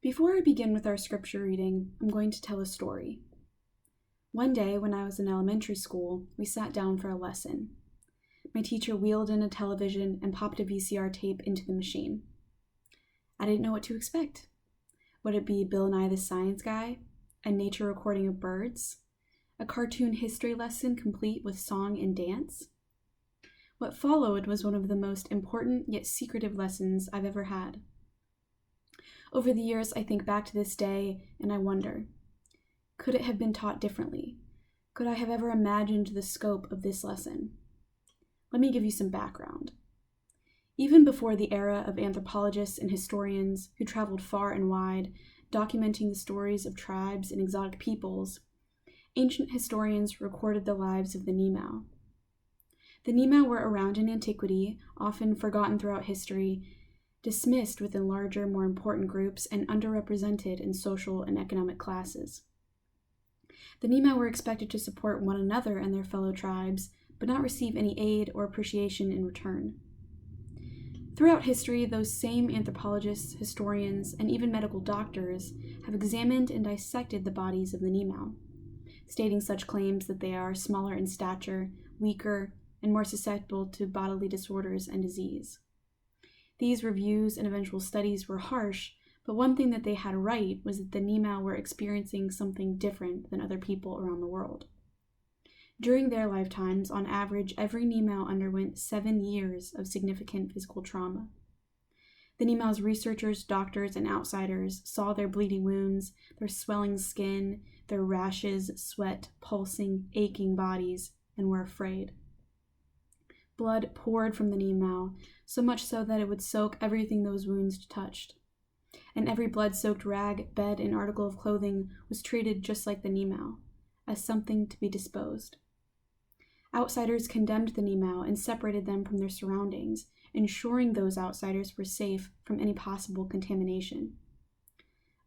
Before I begin with our scripture reading, I'm going to tell a story. One day when I was in elementary school, we sat down for a lesson. My teacher wheeled in a television and popped a VCR tape into the machine. I didn't know what to expect. Would it be Bill Nye the Science Guy, a nature recording of birds, a cartoon history lesson complete with song and dance? What followed was one of the most important yet secretive lessons I've ever had. Over the years, I think back to this day and I wonder, could it have been taught differently? Could I have ever imagined the scope of this lesson? Let me give you some background. Even before the era of anthropologists and historians who traveled far and wide, documenting the stories of tribes and exotic peoples, ancient historians recorded the lives of the Nemau. The Nemau were around in antiquity, often forgotten throughout history, dismissed within larger, more important groups, and underrepresented in social and economic classes. The Nemau were expected to support one another and their fellow tribes, but not receive any aid or appreciation in return. Throughout history, those same anthropologists, historians, and even medical doctors have examined and dissected the bodies of the Nemau, stating such claims that they are smaller in stature, weaker, and more susceptible to bodily disorders and disease. These reviews and eventual studies were harsh, but one thing that they had right was that the Nemau were experiencing something different than other people around the world. During their lifetimes, on average, every Nemau underwent 7 years of significant physical trauma. The Nemau's researchers, doctors, and outsiders saw their bleeding wounds, their swelling skin, their rashes, sweat, pulsing, aching bodies, and were afraid. Blood poured from the Nemau, so much so that it would soak everything those wounds touched. And every blood-soaked rag, bed, and article of clothing was treated just like the Nemau, as something to be disposed. Outsiders condemned the Nemau and separated them from their surroundings, ensuring those outsiders were safe from any possible contamination.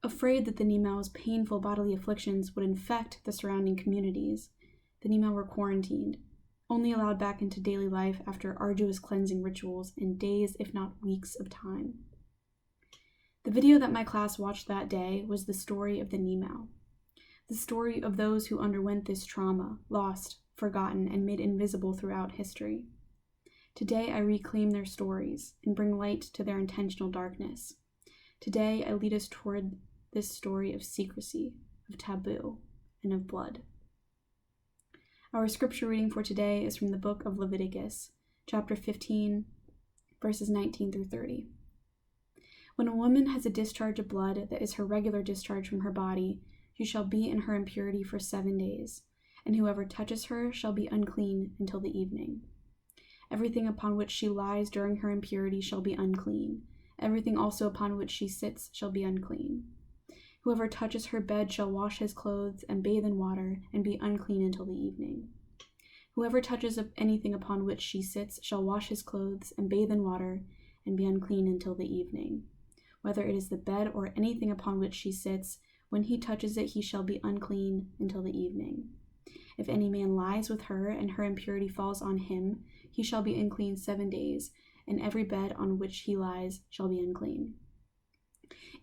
Afraid that the Nemau's painful bodily afflictions would infect the surrounding communities, the Nemau were quarantined, only allowed back into daily life after arduous cleansing rituals and days, if not weeks, of time. The video that my class watched that day was the story of the Nemau, the story of those who underwent this trauma, lost, forgotten, and made invisible throughout history. Today I reclaim their stories and bring light to their intentional darkness. Today I lead us toward this story of secrecy, of taboo, and of blood. Our scripture reading for today is from the book of Leviticus, chapter 15, verses 19 through 30. When a woman has a discharge of blood that is her regular discharge from her body, she shall be in her impurity for 7 days, and whoever touches her shall be unclean until the evening. Everything upon which she lies during her impurity shall be unclean. Everything also upon which she sits shall be unclean. Whoever touches her bed shall wash his clothes and bathe in water and be unclean until the evening. Whoever touches anything upon which she sits shall wash his clothes and bathe in water and be unclean until the evening. Whether it is the bed or anything upon which she sits, when he touches it he shall be unclean until the evening. If any man lies with her and her impurity falls on him, he shall be unclean 7 days, and every bed on which he lies shall be unclean.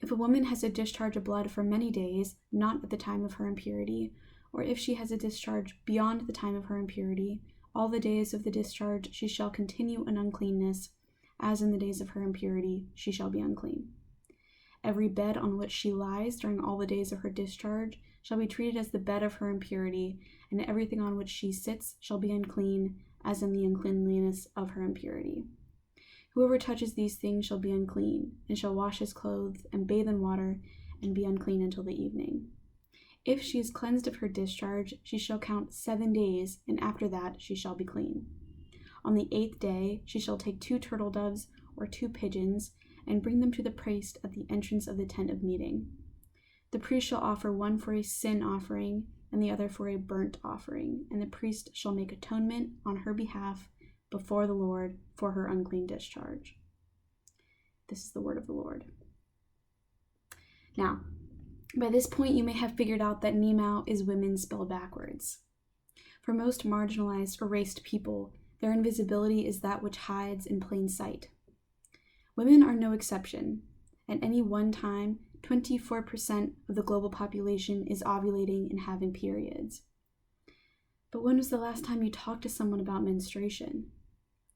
If a woman has a discharge of blood for many days, not at the time of her impurity, or if she has a discharge beyond the time of her impurity, all the days of the discharge she shall continue in uncleanness, as in the days of her impurity she shall be unclean. Every bed on which she lies during all the days of her discharge shall be treated as the bed of her impurity, and everything on which she sits shall be unclean, as in the uncleanliness of her impurity. Whoever touches these things shall be unclean, and shall wash his clothes, and bathe in water, and be unclean until the evening. If she is cleansed of her discharge, she shall count 7 days, and after that she shall be clean. On the 8th day she shall take 2 turtle doves or 2 pigeons, and bring them to the priest at the entrance of the tent of meeting. The priest shall offer one for a sin offering, and the other for a burnt offering, and the priest shall make atonement on her behalf before the Lord for her unclean discharge. This is the word of the Lord. Now, by this point you may have figured out that Nemau is women spelled backwards. For most marginalized, erased people, their invisibility is that which hides in plain sight. Women are no exception. At any one time, 24% of the global population is ovulating and having periods. But when was the last time you talked to someone about menstruation?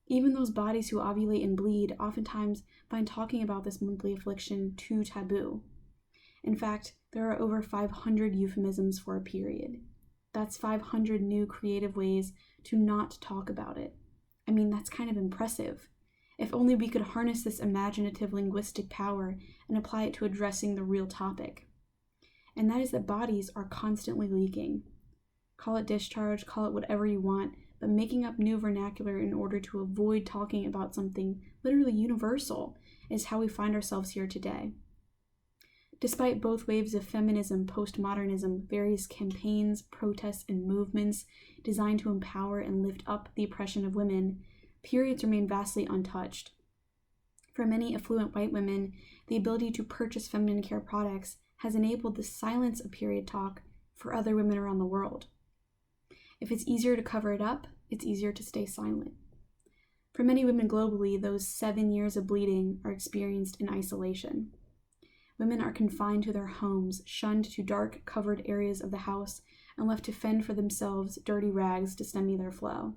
Even those bodies who ovulate and bleed oftentimes find talking about this monthly affliction too taboo. In fact, there are over 500 euphemisms for a period. That's 500 new creative ways to not talk about it. I mean, that's kind of impressive. If only we could harness this imaginative linguistic power and apply it to addressing the real topic. And that is that bodies are constantly leaking. Call it discharge, call it whatever you want, but making up new vernacular in order to avoid talking about something literally universal is how we find ourselves here today. Despite both waves of feminism, postmodernism, various campaigns, protests, and movements designed to empower and lift up the oppression of women, periods remain vastly untouched. For many affluent white women, the ability to purchase feminine care products has enabled the silence of period talk for other women around the world. If it's easier to cover it up, it's easier to stay silent. For many women globally, those 7 years of bleeding are experienced in isolation. Women are confined to their homes, shunned to dark, covered areas of the house, and left to fend for themselves dirty rags to stem their flow.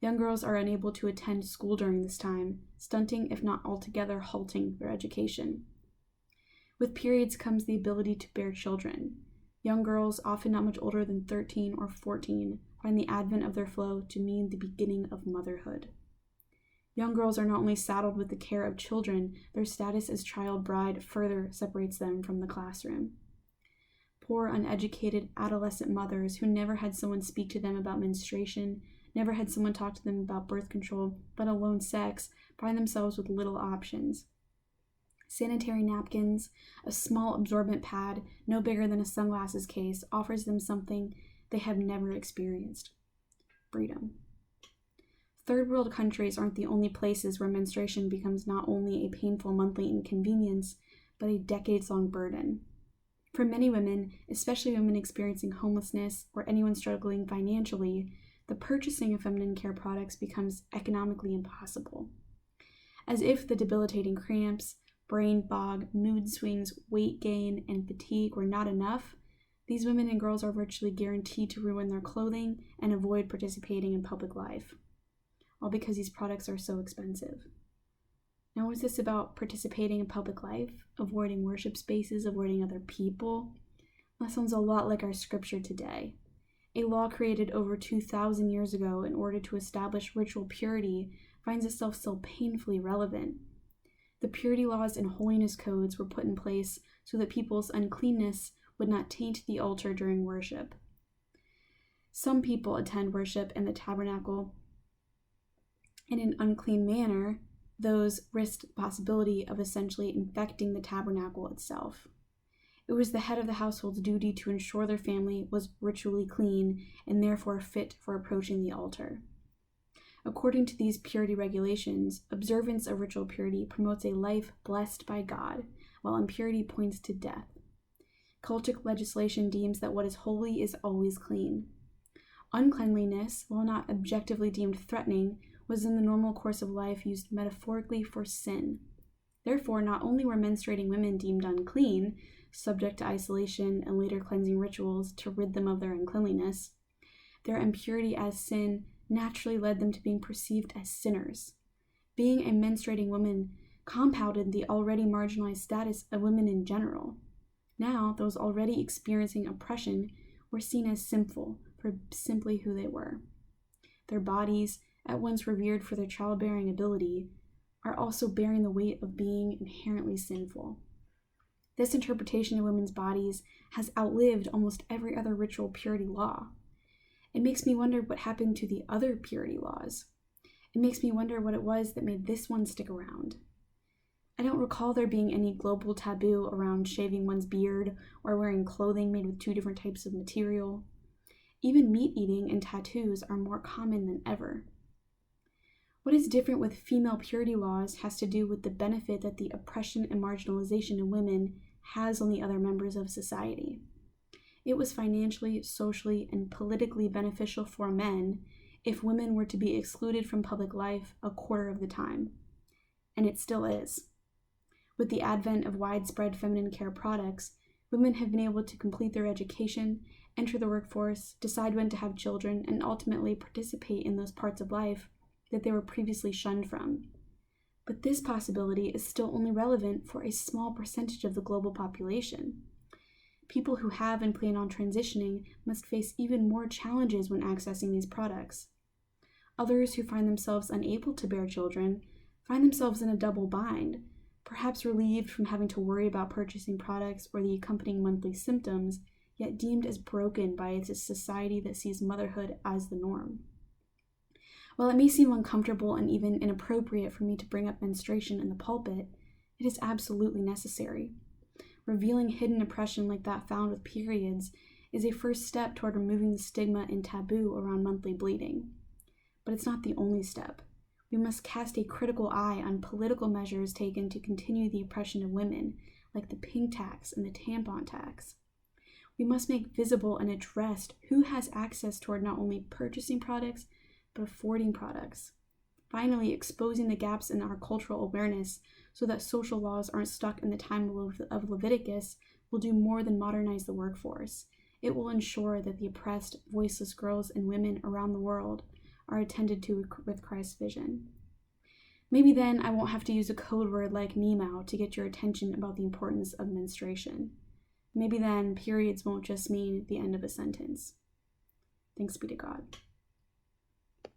Young girls are unable to attend school during this time, stunting, if not altogether halting, their education. With periods comes the ability to bear children. Young girls, often not much older than 13 or 14, find the advent of their flow to mean the beginning of motherhood. Young girls are not only saddled with the care of children, their status as child bride further separates them from the classroom. Poor, uneducated adolescent mothers who never had someone speak to them about menstruation, never had someone talk to them about birth control, let alone sex, find themselves with little options. Sanitary napkins, a small absorbent pad, no bigger than a sunglasses case, offers them something they have never experienced: freedom. Third world countries aren't the only places where menstruation becomes not only a painful monthly inconvenience, but a decades-long burden. For many women, especially women experiencing homelessness or anyone struggling financially, the purchasing of feminine care products becomes economically impossible. As if the debilitating cramps, brain fog, mood swings, weight gain, and fatigue were not enough, these women and girls are virtually guaranteed to ruin their clothing and avoid participating in public life, all because these products are so expensive. Now, is this about participating in public life, avoiding worship spaces, avoiding other people? That sounds a lot like our scripture today. A law created over 2,000 years ago in order to establish ritual purity finds itself still painfully relevant. The purity laws and holiness codes were put in place so that people's uncleanness would not taint the altar during worship. Some people attend worship in the tabernacle in an unclean manner. Those risked the possibility of essentially infecting the tabernacle itself. It was the head of the household's duty to ensure their family was ritually clean and therefore fit for approaching the altar. According to these purity regulations, observance of ritual purity promotes a life blessed by God, while impurity points to death. Cultic legislation deems that what is holy is always clean. Uncleanliness, while not objectively deemed threatening, was in the normal course of life used metaphorically for sin. Therefore, not only were menstruating women deemed unclean, subject to isolation and later cleansing rituals to rid them of their uncleanliness, their impurity as sin naturally led them to being perceived as sinners. Being a menstruating woman compounded the already marginalized status of women in general. Now, those already experiencing oppression were seen as sinful for simply who they were. Their bodies, at once revered for their childbearing ability, are also bearing the weight of being inherently sinful. This interpretation of women's bodies has outlived almost every other ritual purity law. It makes me wonder what happened to the other purity laws. It makes me wonder what it was that made this one stick around. I don't recall there being any global taboo around shaving one's beard or wearing clothing made with 2 different types of material. Even meat eating and tattoos are more common than ever. What is different with female purity laws has to do with the benefit that the oppression and marginalization of women has on the other members of society. It was financially, socially, and politically beneficial for men if women were to be excluded from public life a quarter of the time. And it still is. With the advent of widespread feminine care products, women have been able to complete their education, enter the workforce, decide when to have children, and ultimately participate in those parts of life that they were previously shunned from. But this possibility is still only relevant for a small percentage of the global population. People who have and plan on transitioning must face even more challenges when accessing these products. Others who find themselves unable to bear children find themselves in a double bind, perhaps relieved from having to worry about purchasing products or the accompanying monthly symptoms, yet deemed as broken by a society that sees motherhood as the norm. While it may seem uncomfortable and even inappropriate for me to bring up menstruation in the pulpit, it is absolutely necessary. Revealing hidden oppression like that found with periods is a first step toward removing the stigma and taboo around monthly bleeding. But it's not the only step. We must cast a critical eye on political measures taken to continue the oppression of women, like the pink tax and the tampon tax. We must make visible and addressed who has access toward not only purchasing products, but affording products. Finally, exposing the gaps in our cultural awareness so that social laws aren't stuck in the time of Leviticus will do more than modernize the workforce. It will ensure that the oppressed, voiceless girls and women around the world are attended to with Christ's vision. Maybe then I won't have to use a code word like Nimau to get your attention about the importance of menstruation. Maybe then periods won't just mean the end of a sentence. Thanks be to God.